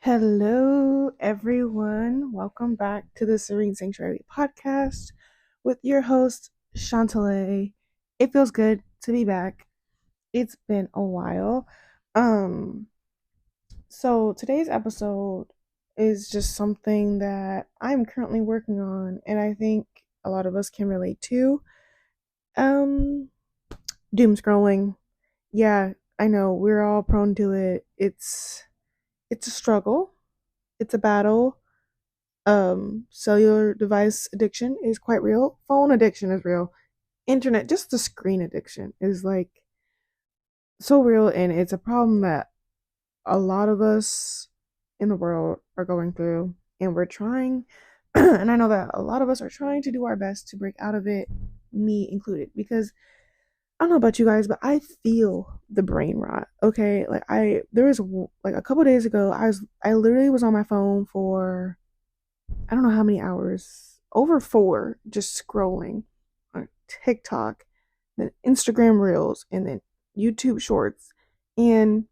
Hello, everyone. Welcome back to the Serene Sanctuary podcast with your host, Chantele. It feels good to be back. It's been a while. Um, so today's episode is just something that I'm currently working on, and I think a lot of us can relate to. Um, Doom scrolling. Yeah, I know we're all prone to it. It's a struggle. It's a battle. Cellular device addiction is quite real. Phone addiction is real. Internet, just the screen addiction is like so real, and it's a problem that a lot of us in the world are going through, and we're trying. And I know that a lot of us are trying to do our best to break out of it, me included, because I don't know about you guys, but I feel the brain rot. Okay, like there was like a couple days ago, I literally was on my phone for I don't know how many hours, over 4, just scrolling on TikTok, then Instagram Reels, and then YouTube Shorts. And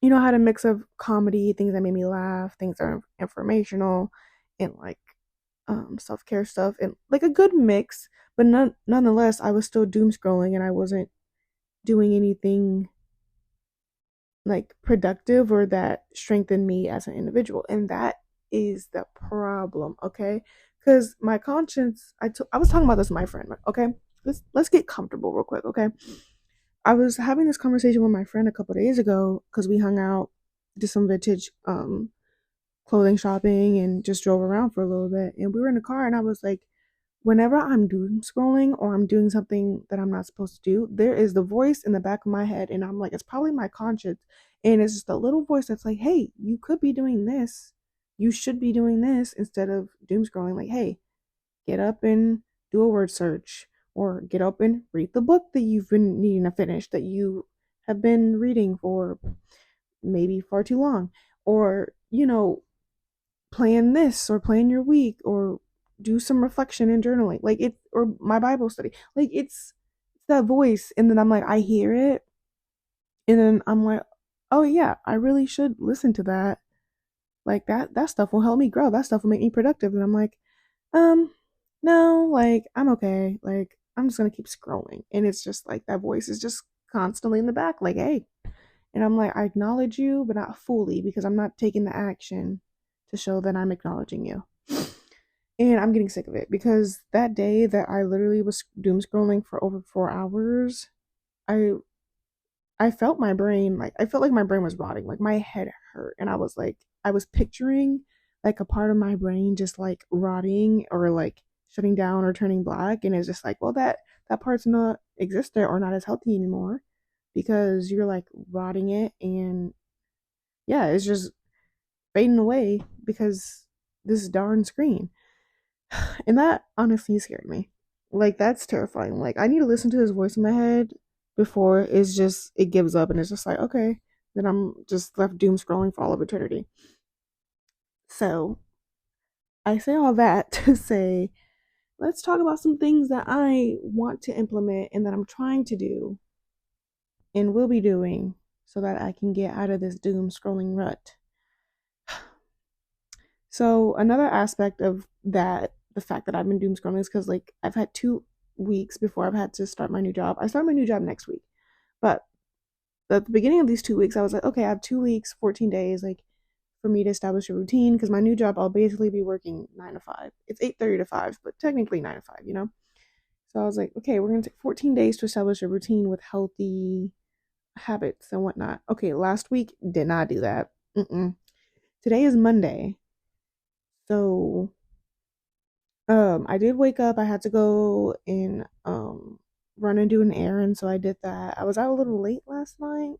you know, I had a mix of comedy, things that made me laugh, things that are informational, and like self care stuff, and like a good mix. But nonetheless, I was still doom scrolling, and I wasn't doing anything like productive or that strengthened me as an individual, and that is the problem. Okay, because my conscience, I was talking about this with my friend. Okay, let's get comfortable real quick. Okay, I was having this conversation with my friend a couple days ago because we hung out, did some vintage clothing shopping, and just drove around for a little bit, and we were in the car, and I was like, whenever I'm doom scrolling or I'm doing something that I'm not supposed to do, there is the voice in the back of my head, and I'm like, it's probably my conscience. And it's just a little voice that's like, hey, you could be doing this. You should be doing this instead of doom scrolling. Like, hey, get up and do a word search, or get up and read the book that you've been needing to finish, that you have been reading for maybe far too long, or, plan this or plan your week, or do some reflection and journaling, like it, or my Bible study. Like it's that voice, and then I'm like, I hear it, and then I'm like, oh yeah, I really should listen to that. Like that stuff will help me grow, that stuff will make me productive. And I'm like, um no, like I'm okay, like I'm just gonna keep scrolling. And it's just like that voice is just constantly in the back, like, hey. And I'm like, I acknowledge you, but not fully, because I'm not taking the action to show that I'm acknowledging you. And I'm getting sick of it, because that day that I literally was doom scrolling for over 4 hours, I I felt my brain, like I felt like my brain was rotting, like my head hurt, and I was like, I was picturing like a part of my brain just like rotting, or like shutting down, or turning black. And it's just like, well, that part's not existent or not as healthy anymore, because you're like rotting it. And yeah, it's just fading away because this darn screen. And that honestly scared me. Like that's terrifying. Like I need to listen to this voice in my head before it gives up, and it's just like, okay, then I'm just left doom scrolling for all of eternity. So I say all that to say, let's talk about some things that I want to implement and that I'm trying to do and will be doing, so that I can get out of this doom scrolling rut. So another aspect of that, the fact that I've been doom scrolling, is because like I've had 2 weeks before I've had to start my new job. I start my new job next week, but at the beginning of these 2 weeks, I was like, okay, I have 2 weeks, 14 days, like for me to establish a routine, because my new job, I'll basically be working 9 to 5. It's 8:30 to 5, but technically 9 to 5. So I was like, okay, we're gonna take 14 days to establish a routine with healthy habits and whatnot. Okay, last week did not do that. Today is Monday. So I did wake up. I had to go and run and do an errand, so I did that. I was out a little late last night,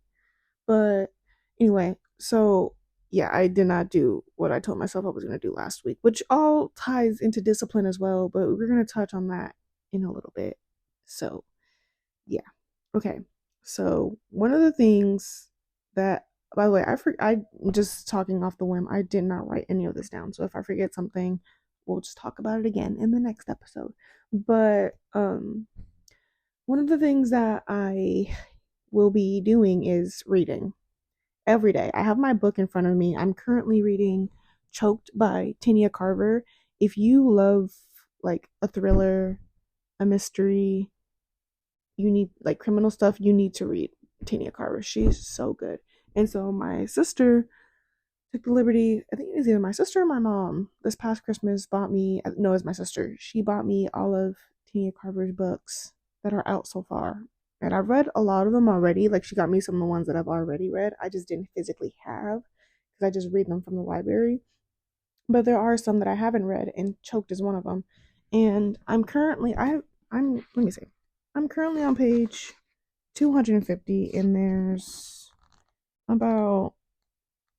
but anyway, so yeah, I did not do what I told myself I was gonna do last week, which all ties into discipline as well, but we're gonna touch on that in a little bit. So yeah. Okay. So one of the things that, by the way, I'm just talking off the whim. I did not write any of this down. So if I forget something, we'll just talk about it again in the next episode. But one of the things that I will be doing is reading. every day. I have my book in front of me. I'm currently reading Choked by Tanya Carver. If you love like a thriller, a mystery, you need like criminal stuff, you need to read Tanya Carver. She's so good. And so my sister took the liberty, I think it was either my sister or my mom, this past Christmas bought me, no, it's my sister. She bought me all of Tanya Carver's books that are out so far. And I've read a lot of them already. Like she got me some of the ones that I've already read. I just didn't physically have because I just read them from the library. But there are some that I haven't read, and Choked is one of them. And I'm let me see. I'm currently on page 250, and there's about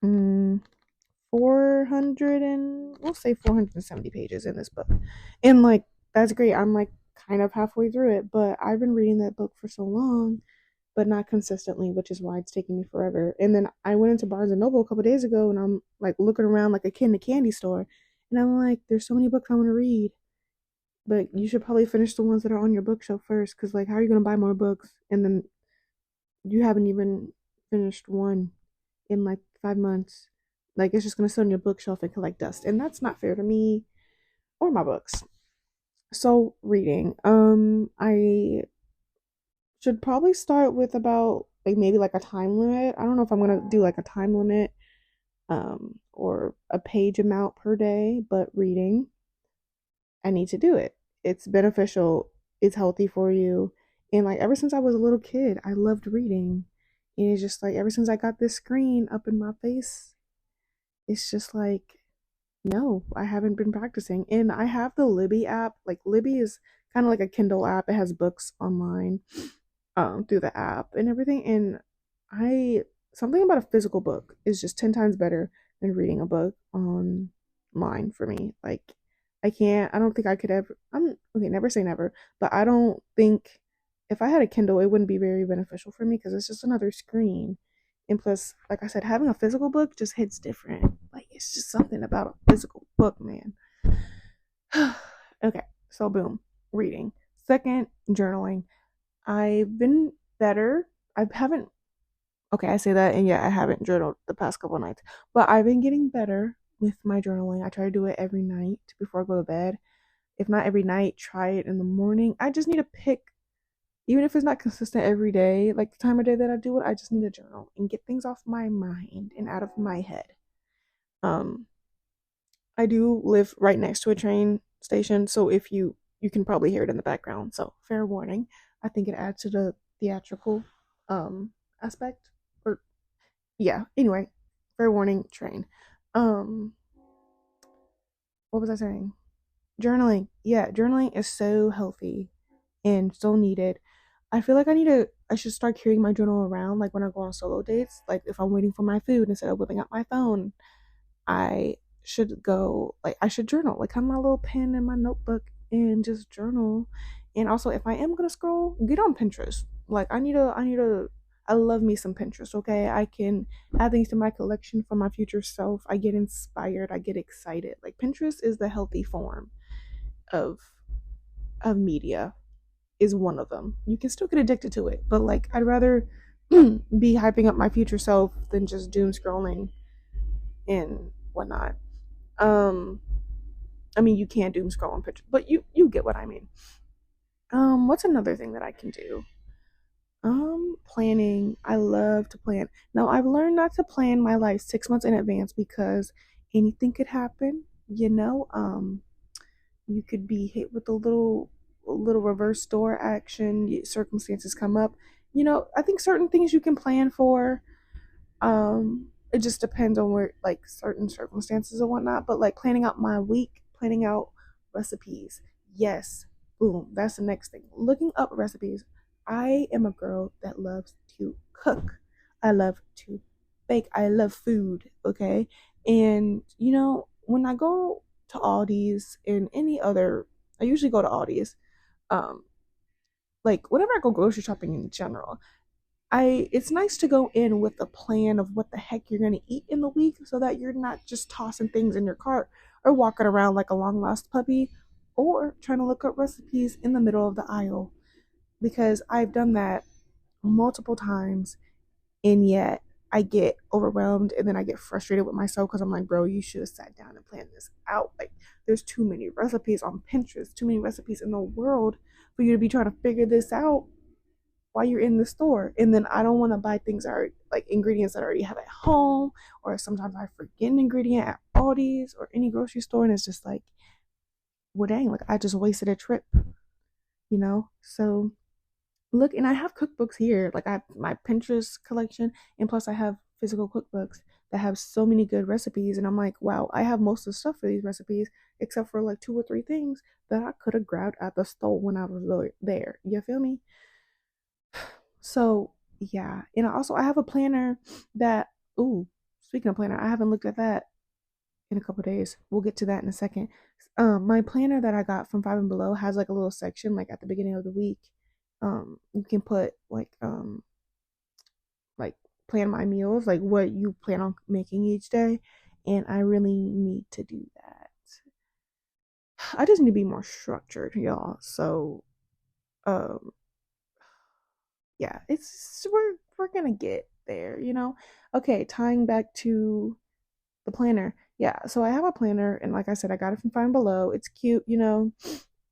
400 and we'll say 470 pages in this book. And like that's great. I'm like kind of halfway through it, but I've been reading that book for so long, but not consistently, which is why it's taking me forever. And then I went into Barnes and Noble a couple days ago and I'm like looking around like a kid in a candy store and I'm like there's so many books I want to read. But you should probably finish the ones that are on your bookshelf first cuz like how are you going to buy more books and then you haven't even finished one in like 5 months. Like it's just gonna sit on your bookshelf and collect dust, and that's not fair to me or my books. So reading, I should probably start with about like maybe like a time limit. I don't know if I'm gonna do like a time limit, or a page amount per day, but reading, I need to do it. It's beneficial. It's healthy for you, and like ever since I was a little kid, I loved reading. And it's just like ever since I got this screen up in my face, it's just like no, I haven't been practicing. And I have the Libby app. Like Libby is kind of like a Kindle app. It has books online through the app and everything. And I something about a physical book is just 10 times better than reading a book online for me. Like I don't think I could ever I'm okay, never say never, but I don't think if I had a Kindle it wouldn't be very beneficial for me because it's just another screen. And plus, like I said, having a physical book just hits different. Like it's just something about a physical book, man. Okay, so boom, reading. Second, journaling. I've been better. I haven't okay, I say that and yeah, I haven't journaled the past couple of nights. But I've been getting better with my journaling. I try to do it every night before I go to bed. If not every night, try it in the morning. I just need to pick even if it's not consistent every day, like the time of day that I do it, I just need to journal and get things off my mind and out of my head. Um, I do live right next to a train station, so if you can probably hear it in the background. So fair warning. I think it adds to the theatrical aspect. Or yeah. Anyway, fair warning. Train. Um, what was I saying? Journaling. Yeah, journaling is so healthy and so needed. I feel like I should start carrying my journal around like when I go on solo dates. Like if I'm waiting for my food instead of whipping out my phone, I should go like I should journal. Like have my little pen and my notebook and just journal. And also if I am gonna scroll, get on Pinterest. Like I love me some Pinterest, okay? I can add things to my collection for my future self. I get inspired, I get excited. Like Pinterest is the healthy form of media is one of them. You can still get addicted to it, but like I'd rather be hyping up my future self than just doom scrolling and whatnot. Um, I mean you can't doom scroll on pictures, but you get what I mean. What's another thing that I can do? Planning. I love to plan. Now I've learned not to plan my life 6 months in advance because anything could happen. You know, you could be hit with a little reverse door action, circumstances come up. I think certain things you can plan for. It just depends on where like certain circumstances and whatnot, but like planning out my week, planning out recipes. Yes, boom, that's the next thing. Looking up recipes. I am a girl that loves to cook. I love to bake. I love food, okay? And when I go to Aldi's and any other, I usually go to Aldi's. Um, like whenever I go grocery shopping in general, it's nice to go in with a plan of what the heck you're gonna eat in the week so that you're not just tossing things in your cart or walking around like a long lost puppy or trying to look up recipes in the middle of the aisle. Because I've done that multiple times and yet I get overwhelmed and then I get frustrated with myself because I'm like, bro, you should have sat down and planned this out. Like, there's too many recipes on Pinterest, too many recipes in the world for you to be trying to figure this out while you're in the store. And then I don't want to buy things that are like ingredients that I already have at home, or sometimes I forget an ingredient at Aldi's or any grocery store, and it's just like, well, dang, like I just wasted a trip, you know? So look, and I have cookbooks here. Like I have my Pinterest collection, and plus I have physical cookbooks that have so many good recipes. And I'm like, wow, I have most of the stuff for these recipes, except for like 2 or 3 things that I could have grabbed at the store when I was there. You feel me? So yeah, and I have a planner that. Ooh, speaking of planner, I haven't looked at that in a couple days. We'll get to that in a second. My planner that I got from Five and Below has like a little section like at the beginning of the week. You can put like plan my meals, like what you plan on making each day, and I really need to do that. I just need to be more structured, y'all. So, um, yeah, it's we're gonna get there, you know. Okay, tying back to the planner. Yeah, so I have a planner, and like I said, I got it from Find Below. It's cute, you know.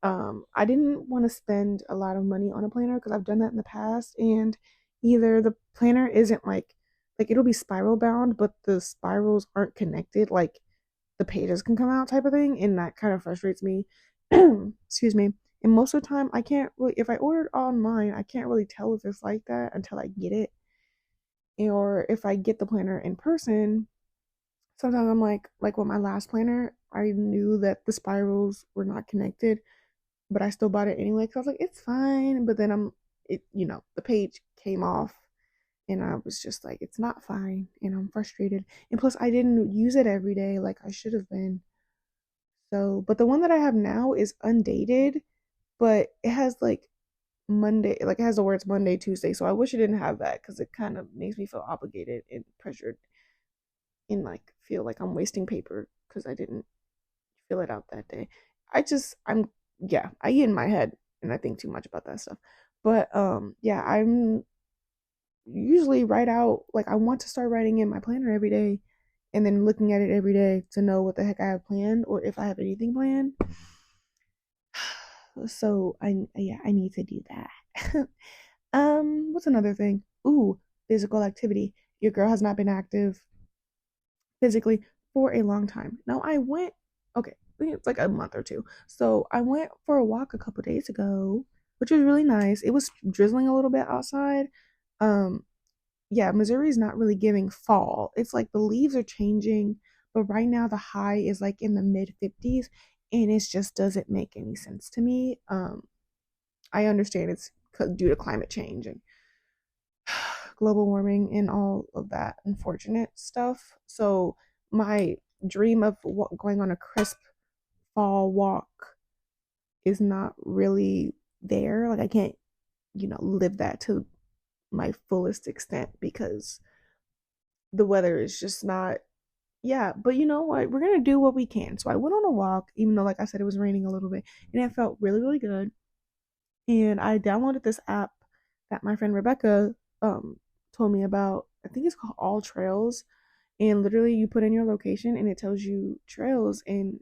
I didn't want to spend a lot of money on a planner because I've done that in the past, and either the planner isn't like it'll be spiral bound, but the spirals aren't connected, like the pages can come out type of thing, and that kind of frustrates me. Excuse me. And most of the time, I can't really, if I order it online, I can't really tell if it's like that until I get it, or if I get the planner in person. Sometimes I'm like with my last planner, I knew that the spirals were not connected, but I still bought it anyway because I was like, it's fine. But then the page came off, and I was just like, it's not fine, and I'm frustrated. And plus, I didn't use it every day like I should have been. So, but the one that I have now is undated, but it has like Monday, like it has the words Monday, Tuesday. So I wish it didn't have that because it kind of makes me feel obligated and pressured, and like feel like I'm wasting paper because I didn't fill it out that day. Yeah, I get in my head and I think too much about that stuff. But yeah, I'm usually write out, like I want to start writing in my planner every day and then looking at it every day to know what the heck I have planned or if I have anything planned. So I need to do that. What's another thing? Ooh, physical activity. Your girl has not been active physically for a long time. Now okay, I think it's like a month or two. So I went for a walk a couple days ago, which was really nice. It was drizzling a little bit outside. Um, yeah, Missouri's not really giving fall. It's like the leaves are changing, but right now the high is like in the mid 50s, and it just doesn't make any sense to me. I understand it's due to climate change and global warming and all of that unfortunate stuff. So my dream of going on a crisp fall walk is not really there. Like I can't, live that to my fullest extent because the weather is just not. Yeah, but you know what? We're gonna do what we can. So I went on a walk, even though, like I said, it was raining a little bit, and it felt really, really good. And I downloaded this app that my friend Rebecca told me about. I think it's called All Trails, and literally you put in your location and it tells you trails and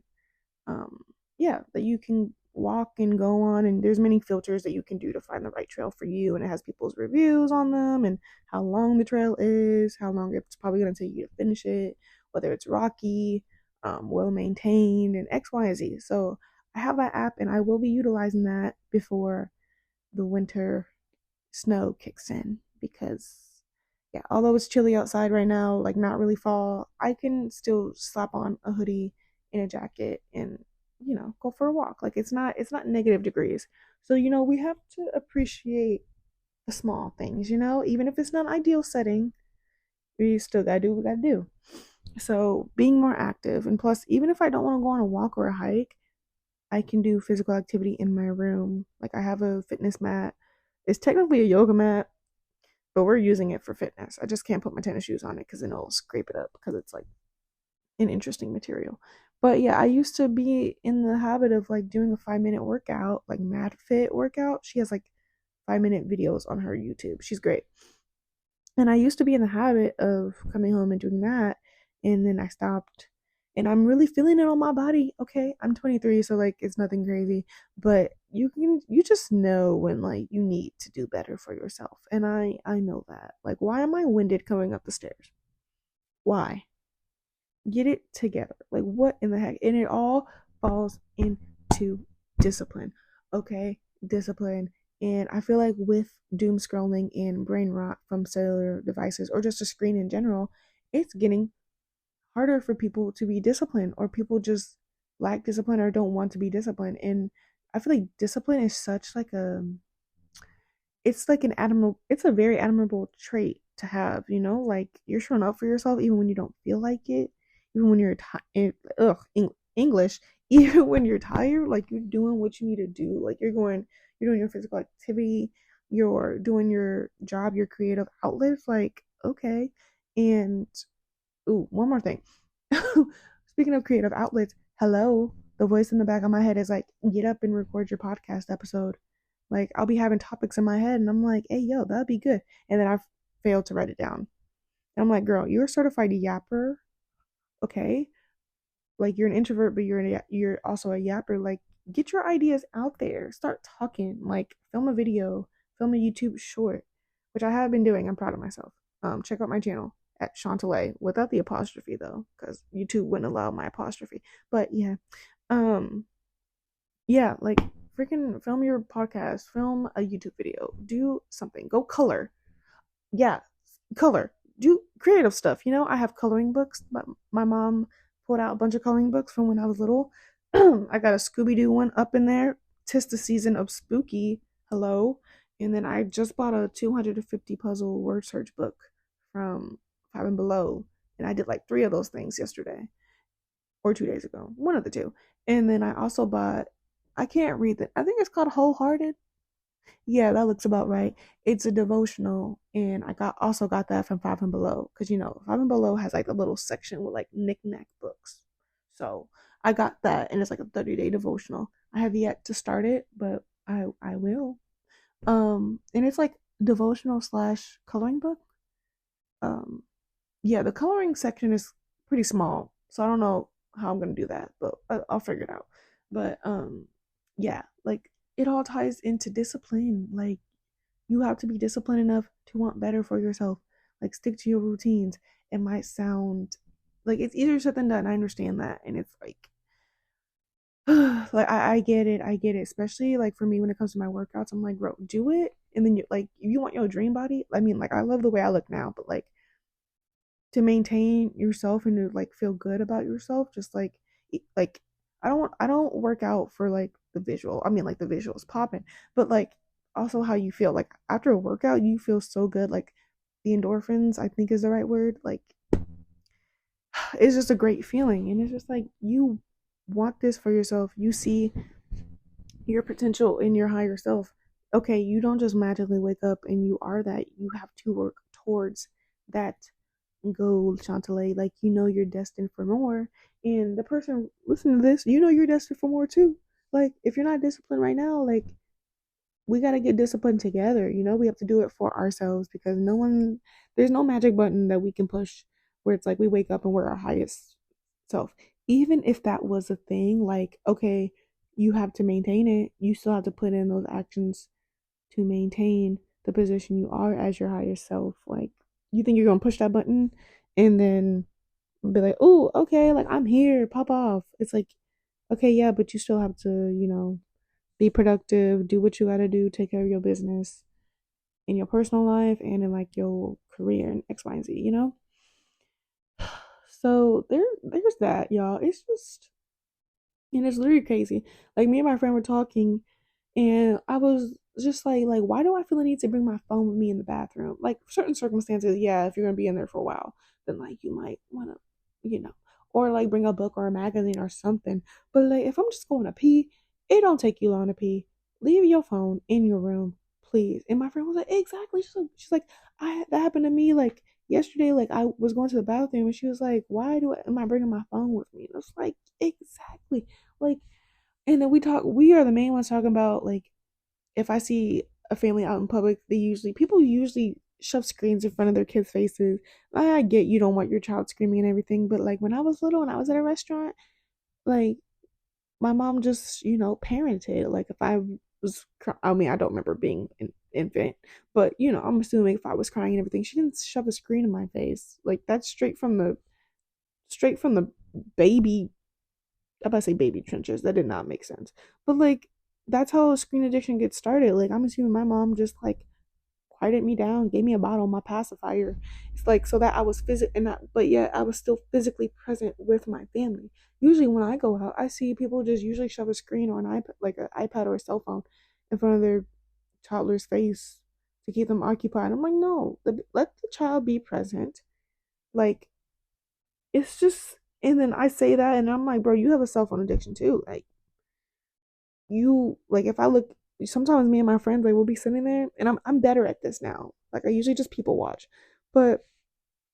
um yeah, that you can walk and go on, and there's many filters that you can do to find the right trail for you, and it has people's reviews on them and how long the trail is, how long it's probably going to take you to finish it, whether it's rocky, well maintained, and X, Y, and Z. So I have that app and I will be utilizing that before the winter snow kicks in because yeah, although it's chilly outside right now, like not really fall, I can still slap on a hoodie and a jacket and go for a walk. Like it's not negative degrees. So we have to appreciate the small things, even if it's not an ideal setting, we still gotta do what we gotta do. So being more active, and plus even if I don't want to go on a walk or a hike, I can do physical activity in my room. Like I have a fitness mat. It's technically a yoga mat, but we're using it for fitness. I just can't put my tennis shoes on it because then it'll scrape it up because it's like an interesting material. But yeah, I used to be in the habit of like doing a 5-minute workout, like Mad Fit workout. She has like 5-minute videos on her YouTube. She's great. And I used to be in the habit of coming home and doing that, and then I stopped. And I'm really feeling it on my body. Okay, I'm 23, so like it's nothing crazy, but you just know when like you need to do better for yourself. And I know that. Like, why am I winded coming up the stairs? Why? Get it together. Like, what in the heck? And it all falls into discipline. Okay, discipline. And I feel like with doom scrolling and brain rot from cellular devices or just a screen in general, it's getting harder for people to be disciplined, or people just lack discipline or don't want to be disciplined. And I feel like discipline is such like a, it's like an admirable, it's a very admirable trait to have, you know, like you're showing up for yourself even when you don't feel like it, even when you're tired. English, even when you're tired, like you're doing what you need to do, like you're doing your physical activity, you're doing your job, your creative outlets, like okay. And ooh, one more thing. Speaking of creative outlets, hello, the voice in the back of my head is like, get up and record your podcast episode. Like, I'll be having topics in my head, and I'm like, hey, yo, that'd be good. And then I failed to write it down. And I'm like, girl, you're a certified yapper, okay? Like, you're an introvert, but you're also a yapper. Like, get your ideas out there. Start talking. Like, film a video, film a YouTube short, which I have been doing. I'm proud of myself. Check out my channel at Chantelet without the apostrophe though, because YouTube wouldn't allow my apostrophe. But yeah, um, yeah, like freaking film your podcast, film a YouTube video, do something, go color. Yeah, color, do creative stuff. You know, I have coloring books, but my mom pulled out a bunch of coloring books from when I was little. I got a Scooby Doo one up in there. 'Tis the season of spooky. Hello. And then I just bought a 250 puzzle word search book from Five and Below. And I did like three of those things yesterday or 2 days ago, one of the two. And then I also bought, I can't read it. I think it's called Wholehearted. Yeah, that looks about right. It's a devotional, and I got that from Five and Below, because you know Five and Below has like a little section with like knick-knack books. So I got that, and it's like a 30-day devotional. I have yet to start it, but I will. And it's like devotional slash coloring book. Um, yeah, the coloring section is pretty small, so I don't know how I'm gonna do that, but I'll figure it out. But yeah, like it all ties into discipline. Like you have to be disciplined enough to want better for yourself. Like stick to your routines. It might sound like it's easier said than done. I understand that, and it's like like I get it, I get it. Especially like for me when it comes to my workouts, I'm like, bro, do it, and then you like if you want your dream body. I mean, like I love the way I look now, but like to maintain yourself and to like feel good about yourself, just like I don't work out for like the visual. I mean like the visuals popping, but like also how you feel. Like after a workout you feel so good, like the endorphins I think is the right word. Like it's just a great feeling, and it's just like you want this for yourself. You see your potential in your higher self. Okay, you don't just magically wake up and you are that. You have to work towards that goal, Chantelet. Like you know you're destined for more. And the person listening to this, you know you're destined for more too. Like if you're not disciplined right now, like we gotta get disciplined together. You know, we have to do it for ourselves, because there's no magic button that we can push where it's like we wake up and we're our highest self. Even if that was a thing, like, okay, you have to maintain it, you still have to put in those actions to maintain the position you are as your highest self. Like, you think you're gonna push that button and then be like, oh, okay, like I'm here, pop off. It's like, okay, yeah, but you still have to, be productive, do what you gotta do, take care of your business in your personal life and in like your career and X, Y, and Z, you know? So there's that, y'all. It's just, and it's literally crazy. Like me and my friend were talking, and I was just like, why do I feel the need to bring my phone with me in the bathroom? Like certain circumstances, yeah, if you're gonna be in there for a while, then like you might wanna, you know, or like bring a book or a magazine or something. But like if I'm just going to pee, it don't take you long to pee. Leave your phone in your room, please. And my friend was like, exactly. She's like, I that happened to me like yesterday. Like I was going to the bathroom, and she was like, why am I bringing my phone with me? And I was like, exactly. Like, and then we are the main ones talking about like if I see a family out in public, people usually shove screens in front of their kids' faces. I get you don't want your child screaming and everything, but like when I was little and I was at a restaurant, like my mom just, parented. Like if I was, I mean, I don't remember being an infant, but I'm assuming if I was crying and everything, she didn't shove a screen in my face. Like that's straight from the baby. I'm about to say baby trenches. That did not make sense. But like that's how screen addiction gets started. Like I'm assuming my mom just like quieted me down, gave me a bottle, my pacifier. It's like so that I was but yet I was still physically present with my family. Usually when I go out, I see people just usually shove a screen or an iPad, like an iPad or a cell phone, in front of their toddler's face to keep them occupied. I'm like, no, let the child be present. Like it's just, and then I say that, and I'm like, bro, you have a cell phone addiction too. Like like if I look, sometimes me and my friends like we'll be sitting there and I'm better at this now. Like I usually just people watch. But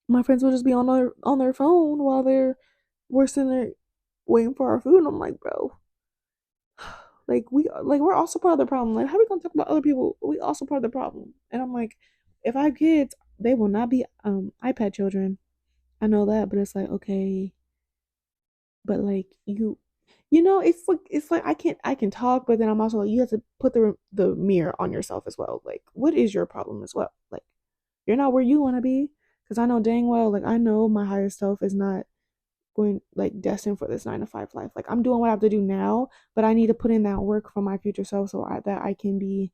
my friends will just be on their phone while we're sitting there waiting for our food and I'm like, bro, we're also part of the problem. Like how are we gonna talk about other people? We also part of the problem. And I'm like, if I have kids, they will not be iPad children. I know that, but it's like, okay, but like it's like I can talk, but then I'm also like you have to put the mirror on yourself as well. Like what is your problem as well? Like you're not where you want to be, because I know dang well, like I know my higher self is not going like destined for this 9 to 5 life. Like I'm doing what I have to do now, but I need to put in that work for my future self that I can be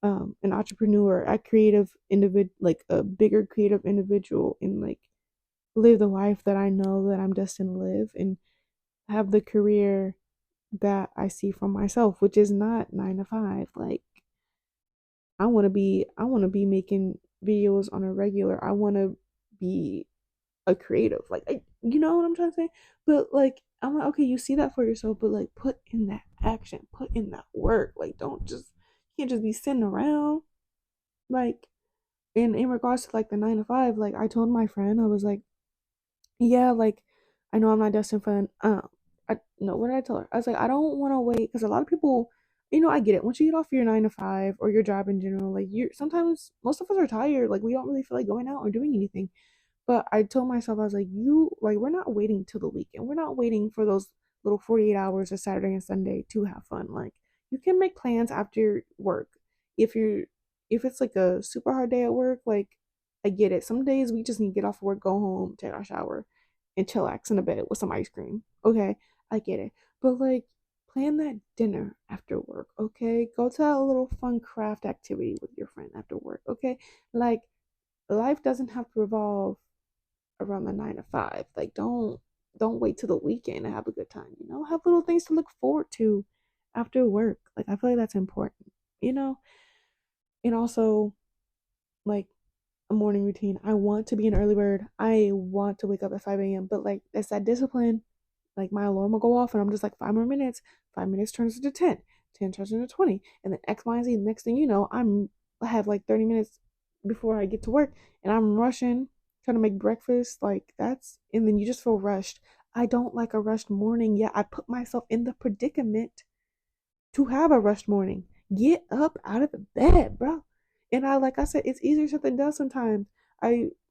an entrepreneur, a creative individual, like a bigger creative individual, and like live the life that I know that I'm destined to live, and have the career that I see for myself, which is not 9 to 5. Like I want to be making videos on a regular. I want to be a creative. Like you know what I'm trying to say? But like I'm like, okay, you see that for yourself, but like put in that action, put in that work. Like don't just you can't just be sitting around. Like in regards to like the 9 to 5, like I told my friend, I was like, yeah, like I know I'm not destined for I no, what did I tell her? I was like, I don't want to wait because a lot of people, I get it. Once you get off your 9 to 5 or your job in general, like you sometimes most of us are tired. Like we don't really feel like going out or doing anything. But I told myself, I was like, we're not waiting till the weekend. We're not waiting for those little 48 hours of Saturday and Sunday to have fun. Like, you can make plans after work. If you're, if it's like a super hard day at work, like, I get it. Some days we just need to get off work, go home, take our shower, and chillax in a bed with some ice cream. Okay, I get it. But, like, plan that dinner after work, okay? Go to a little fun craft activity with your friend after work, okay? Like, life doesn't have to revolve around the 9 to 5. Like don't wait till the weekend to have a good time. Have little things to look forward to after work. Like I feel like that's important. You know, and also like a morning routine. I want to be an early bird. I want to wake up at 5 a.m. But like it's that discipline. Like my alarm will go off and I'm just like 5 more minutes. 5 minutes turns into 10. 10 turns into 20. And then X, Y, and Z. Next thing you know, I have like 30 minutes before I get to work and I'm rushing, trying to make breakfast. Like that's, and then you just feel rushed. I don't like a rushed morning. Yeah, I put myself in the predicament to have a rushed morning. Get up out of the bed, bro. And like I said, it's easier said than done sometimes.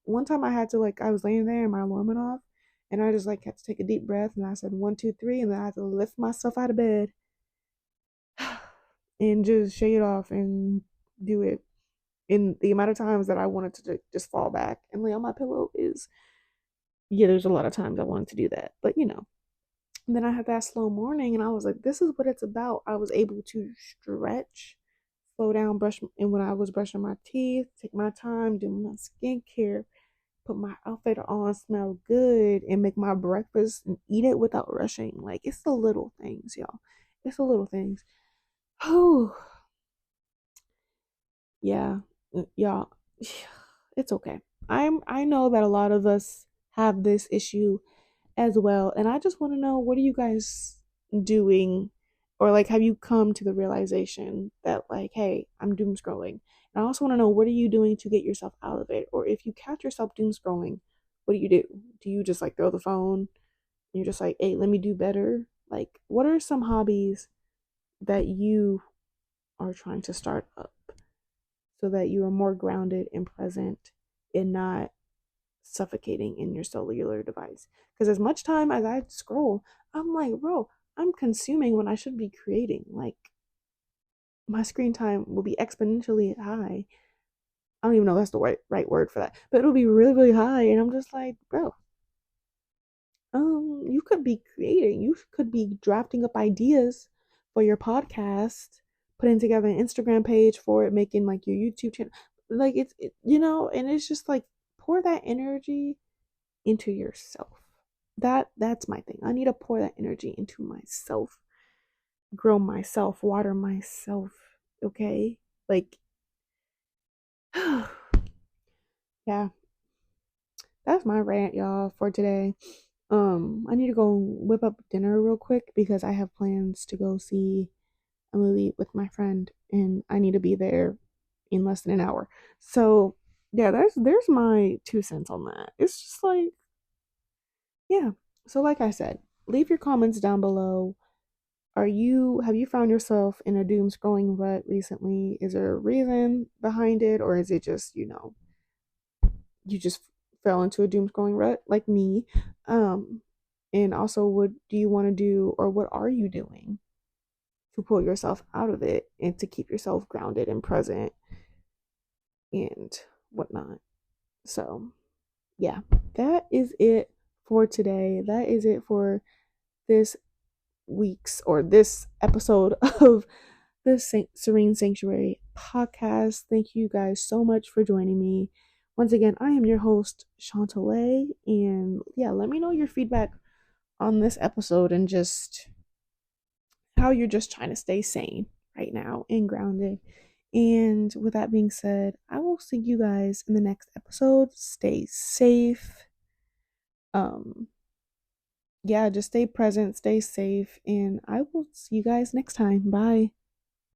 One time I had to I was laying there and my alarm went off, and I just had to take a deep breath and I said 1, 2, 3, and then I had to lift myself out of bed and just shake it off and do it. In the amount of times that I wanted to just fall back and lay on my pillow is, yeah, there's a lot of times I wanted to do that, but and then I had that slow morning and I was like, this is what it's about. I was able to stretch, slow down, brush, and when I was brushing my teeth, take my time, do my skincare, put my outfit on, smell good, and make my breakfast and eat it without rushing. Like it's the little things, y'all. It's the little things. Oh, yeah, y'all. It's okay. I know that a lot of us have this issue as well. And I just want to know, what are you guys doing? Or like, have you come to the realization that like, hey, I'm doom scrolling? And I also want to know, what are you doing to get yourself out of it? Or if you catch yourself doom scrolling, what do you do? Do you just like throw the phone and you're just like, hey, let me do better? Like, what are some hobbies that you are trying to start up so that you are more grounded and present and not suffocating in your cellular device. Because as much time as I scroll, I'm like, bro, I'm consuming when I should be creating. Like, my screen time will be exponentially high. I don't even know if that's the right word for that, but it'll be really, really high. And I'm just like, bro, you could be creating, you could be drafting up ideas for your podcast, putting together an Instagram page for it, making like your YouTube channel. Like and it's just like pour that energy into yourself. That's my thing. I need to pour that energy into myself, grow myself, water myself. Okay? Like yeah, that's my rant, y'all, for today. I need to go whip up dinner real quick because I have plans to go see a movie with my friend and I need to be there in less than an hour. So yeah, there's my 2 cents on that. It's just like, yeah. So like I said, leave your comments down below. Have you found yourself in a doom scrolling rut recently? Is there a reason behind it, or is it just, you just fell into a doom scrolling rut like me? And also, what do you want to do, or what are you doing to pull yourself out of it and to keep yourself grounded and present and whatnot? So, yeah, that is it for today. That is it for this week's or this episode of the Serene Sanctuary podcast. Thank you guys so much for joining me. Once again, I am your host, Chantalay, and yeah, let me know your feedback on this episode and just how you're just trying to stay sane right now and grounded. And with that being said, I will see you guys in the next episode. Stay safe. Yeah, just stay present, stay safe, and I will see you guys next time. Bye.